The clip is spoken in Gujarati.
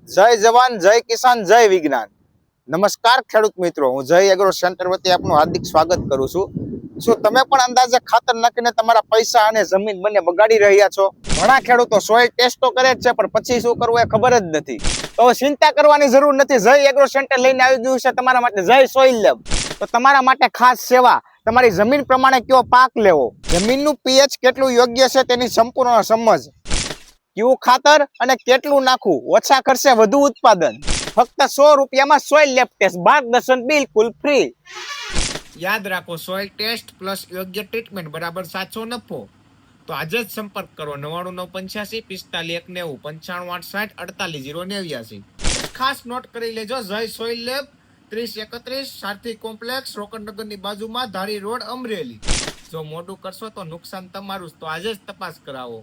જય જવાન, જય કિસાન, જય વિજ્ઞાન. નમસ્કાર ખેડૂત મિત્રો, હું જય એગ્રો સેન્ટર વતી આપનું હાર્દિક સ્વાગત કરું છું. શું તમે પણ અંદાજે ખાતર નાખીને તમારા પૈસા અને જમીન બંને બગાડી રહ્યા છો? ઘણા ખેડૂતો સોઇલ ટેસ્ટ તો કરે જ છે, પણ પછી શું કરવું એ ખબર જ નથી. તો ચિંતા કરવાની જરૂર નથી. જય એગ્રો સેન્ટર લઈને આવી ગયું છે તમારા માટે જય સોઇલ લેબ. તો તમારા માટે ખાસ સેવા, તમારી જમીન પ્રમાણે કયો પાક લેવો, જમીનનું પીએચ કેટલું યોગ્ય છે તેની સંપૂર્ણ સમજ, કયું ખાતર અને કેટલું નાખવું, ઓછા ખર્ચે વધુ ઉત્પાદન, ફક્ત 100 રૂપિયામાં સોઇલ લેબ ટેસ્ટ, માર્ગદર્શન બિલકુલ ફ્રી. યાદ રાખો, સોઇલ ટેસ્ટ પ્લસ યોગ્ય ટ્રીટમેન્ટ બરાબર સાચો નફો. તો આજે જ સંપર્ક કરો 998545586048 ખાસ નોટ કરી લેજો. જય સોઇલ લેબ, 3031 સારથી કોમ્પ્લેક્સ, રોકડનગરની બાજુમાં, ધારી રોડ, અમરેલી. જો મોડું કરશો તો નુકસાન તમારું જ. તો આજે જ તપાસ કરાવો.